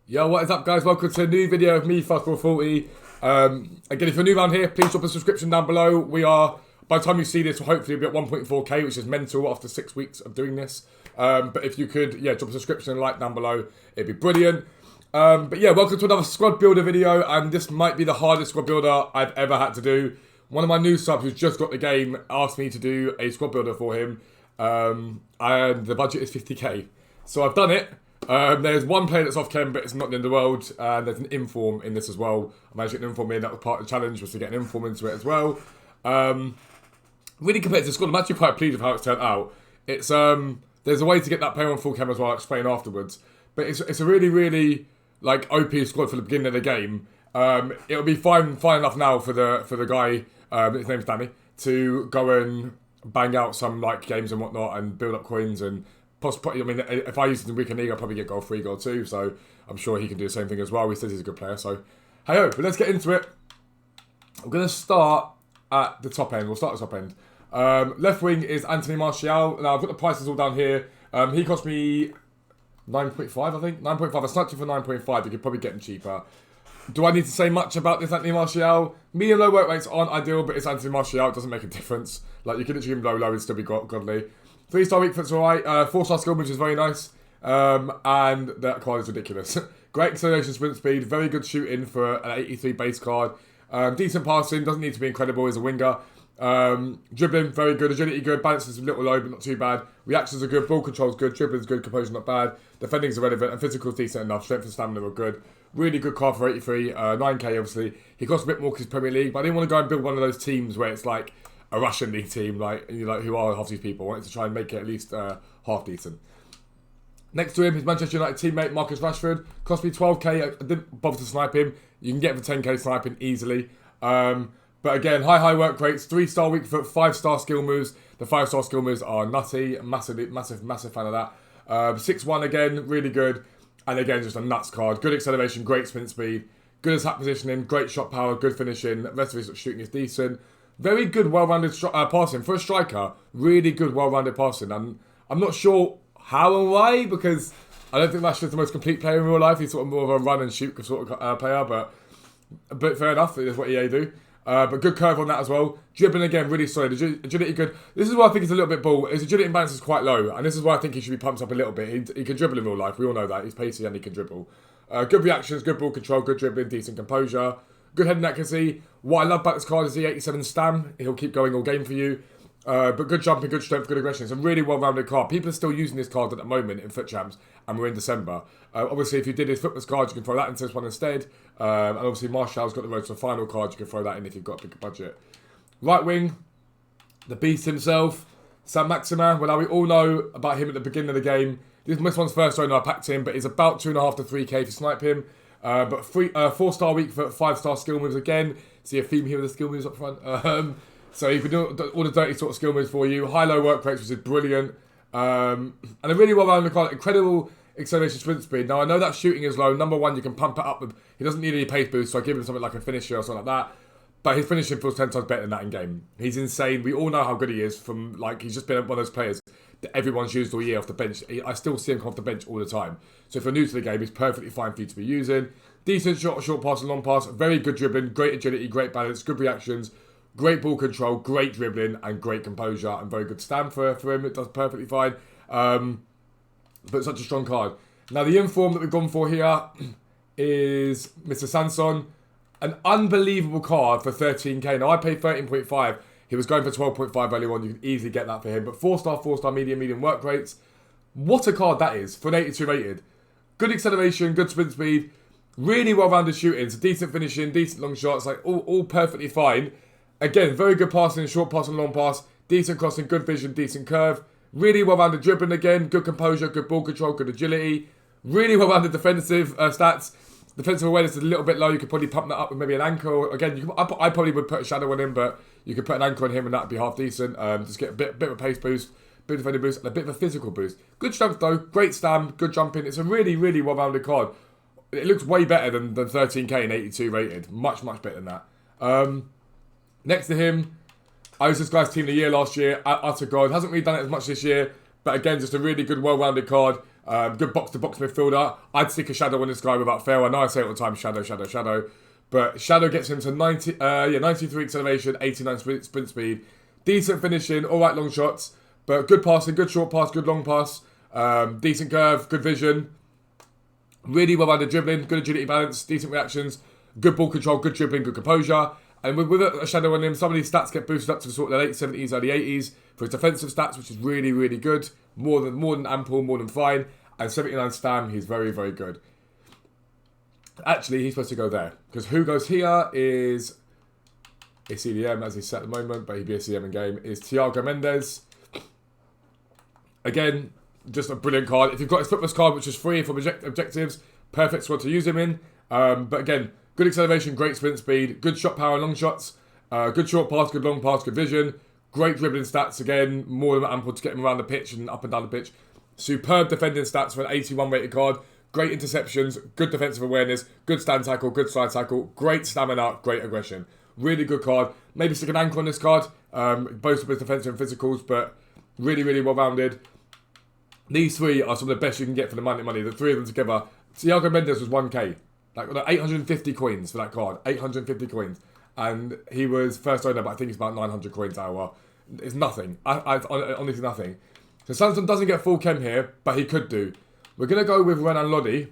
Yo, what is up, guys? Welcome to a new video of me, FUZZMAS40. Again, if you're new around here, please drop a subscription down below. We are, by the time you see this, we'll hopefully be at 1.4k, which is mental after 6 weeks of doing this. But if you could, yeah, drop a subscription and like down below, it'd be brilliant. But yeah, welcome to another squad builder video, and this might be the hardest squad builder I've ever had to do. One of my new subs who's just got the game asked me to do a squad builder for him, and the budget is 50k. So I've done it. There's one player that's off chem, but it's not the end of the world, and there's an inform in this as well. I managed to get an inform in, that was part of the challenge, was to get an inform into it as well. Really compared to the squad, I'm actually quite pleased with how it's turned out. It's there's a way to get that player on full chem as well, I'll explain afterwards. But it's a really like OP squad for the beginning of the game. It'll be fine enough now for the guy, his name's Danny, to go and bang out some like games and whatnot and build up coins and I mean, if I use it in weekend league, I'll probably get goal 3, goal 2, so I'm sure he can do the same thing as well. He says he's a good player, so hey-ho, but let's get into it. I'm going to start at the top end. We'll start at the top end. Left wing is Anthony Martial. Now, I've got the prices all down here. He cost me 9.5, I think. 9.5. I sniped him for 9.5. You could probably get him cheaper. Do I need to say much about this Anthony Martial? Medium low work rates aren't ideal, but it's Anthony Martial. It doesn't make a difference. Like, you can literally give him low and still be godly. 3-star weak foot's alright, 4-star skill, which is very nice, and that card is ridiculous. Great acceleration, sprint speed, very good shooting for an 83 base card, decent passing, doesn't need to be incredible as a winger, dribbling, very good, agility good, balance is a little low but not too bad, reactions are good, ball control's good, dribbling's good, composure's not bad, defending's irrelevant, and physical's decent enough, strength and stamina are good. Really good card for 83, 9k obviously. He costs a bit more because he's Premier League, but I didn't want to go and build one of those teams where it's like a Russian league team, like who are half these people. I wanted to try and make it at least half decent. Next to him, his Manchester United teammate Marcus Rashford. Cost me 12k. I didn't bother to snipe him. You can get him for 10k sniping easily. But again, high work rates, 3-star weak foot, 5-star skill moves. The 5-star skill moves are nutty. Massive fan of that. 6-1 again, really good. And again, just a nuts card. Good acceleration, great sprint speed. Good attack positioning, great shot power, good finishing. The rest of his shooting is decent. Very good, well-rounded passing. For a striker, really good, well-rounded passing. And I'm not sure how and why, because I don't think Rashford's the most complete player in real life. He's sort of more of a run-and-shoot sort of player, but fair enough. It is what EA do. But good curve on that as well. Dribbling, again, really solid. Agility good. This is why I think he's a little bit bull. His agility and balance is quite low, and this is why I think he should be pumped up a little bit. He can dribble in real life. We all know that. He's pacey and he can dribble. Good reactions, good ball control, good dribbling, decent composure. Good head and accuracy. What I love about this card is the 87 stam. He'll keep going all game for you. But good jumping, good strength, good aggression. It's a really well-rounded card. People are still using this card at the moment in Foot Champs, and we're in December. Obviously, if you did his FUZZMAS card, you can throw that into this one instead. And obviously, Martial's got the road to the final card. You can throw that in if you've got a bigger budget. Right wing, the beast himself, Sam Maxima. Well, now we all know about him at the beginning of the game. This one's first owner I packed him, but he's about 2.5 to 3k if you snipe him. But 4-star weak for 5-star skill moves again. See a theme here with the skill moves up front. So he can do all the dirty sort of skill moves for you. High-low work rates, which is brilliant. And a really well-rounded card. Incredible acceleration sprint speed. Now, I know that shooting is low. Number one, you can pump it up. He doesn't need any pace boost, so I give him something like a finisher or something like that. But his finishing feels 10 times better than that in game. He's insane. We all know how good he is from, like, he's just been one of those players that everyone's used all year off the bench. I still see him come off the bench all the time. So if you're new to the game, he's perfectly fine for you to be using. Decent short pass and long pass. Very good dribbling, great agility, great balance, good reactions, great ball control, great dribbling, and great composure, and very good stand for him. It does perfectly fine. But such a strong card. Now, the inform that we've gone for here is Mr. Sanson. An unbelievable card for 13k. Now, I paid 13.5. He was going for 12.5 earlier on. You can easily get that for him. But 4-star, medium work rates. What a card that is for an 82 rated. Good acceleration, good sprint speed. Really well-rounded shooting. So decent finishing, decent long shots. Like, all perfectly fine. Again, very good passing, short pass and long pass. Decent crossing, good vision, decent curve. Really well-rounded dribbling again. Good composure, good ball control, good agility. Really well-rounded defensive stats. Defensive awareness is a little bit low. You could probably pump that up with maybe an anchor. Again, I probably would put a shadow on him, but you could put an anchor on him and that would be half decent. Just get a bit of a pace boost, bit of a defending boost, and a bit of a physical boost. Good strength though, great stam, good jumping. It's a really well-rounded card. It looks way better than 13k and 82 rated. Much better than that. Next to him, I was this guy's team of the year last year. Utter God. Hasn't really done it as much this year, but again, just a really good, well-rounded card. Good box-to-box midfielder. I'd stick a shadow on this guy without fail. I know I say it all the time, shadow. But shadow gets him to 93 acceleration, 89 sprint speed. Decent finishing, all right long shots. But good passing, good short pass, good long pass. Decent curve, good vision. Really well-rounded dribbling, good agility balance, decent reactions. Good ball control, good dribbling, good composure. And with a shadow on him, some of these stats get boosted up to sort of the late 70s, early 80s for his defensive stats, which is really, really good. More than ample, more than fine. And 79 stam, he's very, very good. Actually, he's supposed to go there. Because who goes here is a CDM, as he's set at the moment, but he'd be a CDM in game, is Tiago Mendes. Again, just a brilliant card. If you've got his FUZZMAS card, which is free for objectives, perfect squad to use him in. But again, good acceleration, great sprint speed, good shot power, long shots, good short pass, good long pass, good vision, great dribbling stats, again, more than ample to get him around the pitch and up and down the pitch. Superb defending stats for an 81 rated card, great interceptions, good defensive awareness, good stand tackle, good side tackle, great stamina, great aggression. Really good card. Maybe stick an anchor on this card, both of his defensive and physicals, but really, really well rounded. These three are some of the best you can get for the money. The three of them together. Tiago Mendes was 1k. Like 850 coins for that card. 850 coins. And he was first owner, but I think it's about 900 coins hour. It's nothing. Honestly nothing. So Samson doesn't get full chem here, but he could do. We're going to go with Renan Lodi.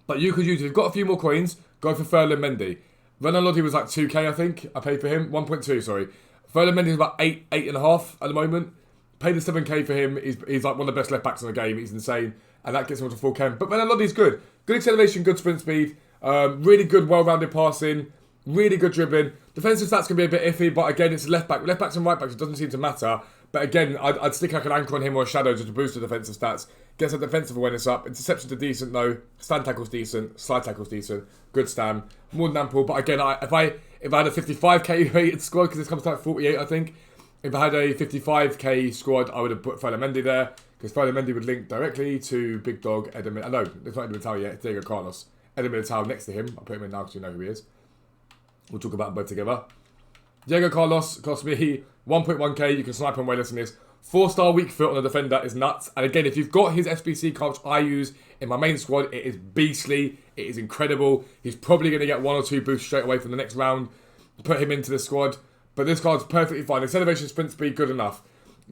But you could use, if you've got a few more coins, go for Ferland Mendy. Renan Lodi was like 2k, I think. I paid for him. 1.2, sorry. Ferland Mendy is about 8.5 at the moment. Paid the 7k for him. He's like one of the best left backs in the game. He's insane. And that gets him to full chem. But Renan Lodi's good. Good acceleration, good sprint speed. Really good, well-rounded passing. Really good dribbling. Defensive stats can be a bit iffy, but again, it's left back. Left backs and right backs, it doesn't seem to matter. But again, I'd stick like an anchor on him or a shadow just to boost the defensive stats. Gets the defensive awareness up. Interceptions are decent though. Stand tackle's decent. Slide tackle's decent. Good stand. More than ample. But again, if I had a 55k rated squad, because this comes to like 48, I think. If I had a 55k squad, I would have put Ferland Mendy there. Because Ferland Mendy would link directly to Big Dog, Eden Militao. No, it's not Eden Militao yet. It's Diego Carlos. Eden Militao next to him. I'll put him in now because you know who he is. We'll talk about them both together. Diego Carlos cost me 1.1k. You can snipe and wireless in this. 4-star weak foot on the defender is nuts. And again, if you've got his SBC card, which I use in my main squad, it is beastly. It is incredible. He's probably going to get 1 or 2 boosts straight away from the next round. Put him into the squad. But this card's perfectly fine. Acceleration, sprint speed, good enough.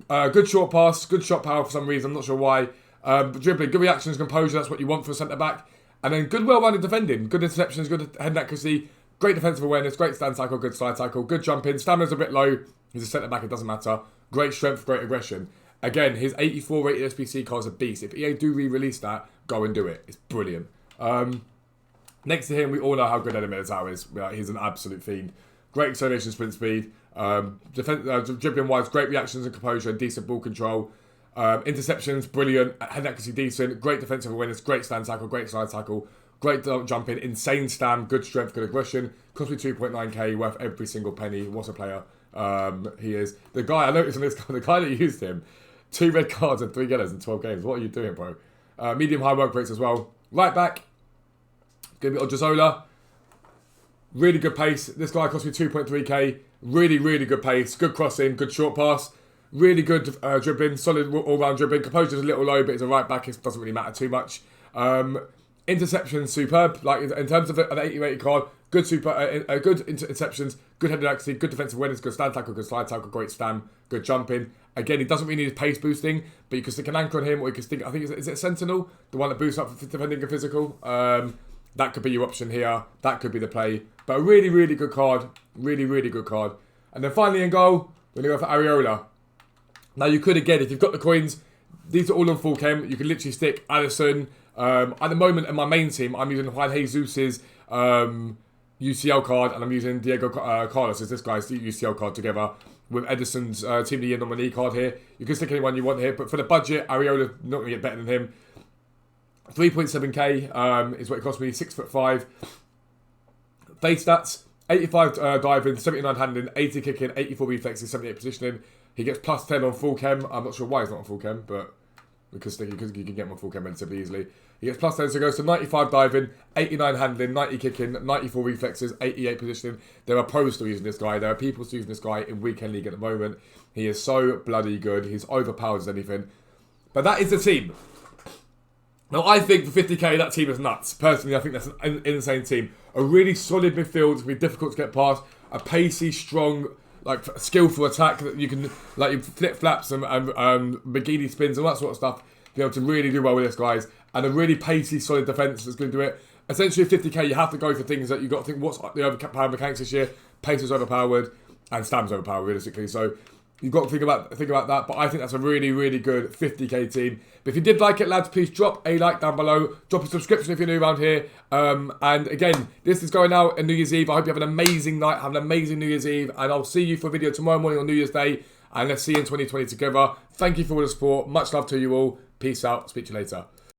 Good short pass, good shot power for some reason. I'm not sure why. Dribbling, good reactions, composure. That's what you want for a centre-back. And then good well-rounded defending. Good interceptions, good head accuracy. Great defensive awareness, great stand tackle, good slide tackle, good jump in. Stamina's a bit low. He's a centre-back, it doesn't matter. Great strength, great aggression. Again, his 84 rated SPC card's a beast. If EA do re-release that, go and do it. It's brilliant. Next to him, we all know how good Eden Militao is. He's an absolute fiend. Great acceleration, sprint speed. Dribbling-wise, great reactions and composure, decent ball control. Interceptions, brilliant. Head accuracy, decent. Great defensive awareness, great stand tackle, great slide tackle. Great jumping, insane stam, good strength, good aggression. Cost me 2.9k, worth every single penny. What a player he is. The guy, I noticed on this guy, the guy that used him, 2 red cards and 3 yellows in 12 games. What are you doing, bro? Medium-high work rates as well. Right back, going to be Odriozola. Really good pace. This guy cost me 2.3k. Really, really good pace. Good crossing, good short pass. Really good dribbling, solid all-round dribbling. Composure's a little low, but he's a right back. It doesn't really matter too much. Interceptions, superb. Like in terms of an 80 rated card, good good interceptions, good headed accuracy, good defensive awareness, good stand tackle, good slide tackle, great stand, good jumping. Again, he doesn't really need pace boosting, but you can stick an anchor on him, or you can stick, I think, is it Sentinel? The one that boosts up for defending a physical? That could be your option here. That could be the play. But a really, really good card. Really, really good card. And then finally in goal, we're going to go for Areola. Now you could, again, if you've got the coins, these are all on full chem. You can literally stick Allison. At the moment, in my main team, I'm using Juan Jesus' UCL card, and I'm using Diego Carlos as this guy's UCL card together with Edison's Team of the Year nominee card here. You can stick anyone you want here, but for the budget, Areola not going to get better than him. 3.7k is what it cost me, 6'5". Base stats, 85 diving, 79 handling, 80 kicking, 84 reflexes, 78 positioning. He gets plus 10 on full chem. I'm not sure why he's not on full chem, but because you can get him on full chem relatively easily. He gets plus 10, so he goes to 95 diving, 89 handling, 90 kicking, 94 reflexes, 88 positioning. There are pros still using this guy. There are people still using this guy in Weekend League at the moment. He is so bloody good. He's overpowered as anything. But that is the team. Now, I think for 50k, that team is nuts. Personally, I think that's an insane team. A really solid midfield, it's going to be difficult to get past. A pacey, strong, like skillful attack that you can, like you flip flaps and bikini spins and all that sort of stuff. Be able to really do well with this, guys. And a really pacey, solid defence that's going to do it. Essentially, 50k, you have to go for things that you've got to think, what's the overpowered mechanics this year? Pace is overpowered and Stam's overpowered, realistically. So you've got to think about that. But I think that's a really, really good 50k team. But if you did like it, lads, please drop a like down below. Drop a subscription if you're new around here. And again, this is going out on New Year's Eve. I hope you have an amazing night. Have an amazing New Year's Eve. And I'll see you for a video tomorrow morning on New Year's Day. And let's see you in 2020 together. Thank you for all the support. Much love to you all. Peace out. Speak to you later.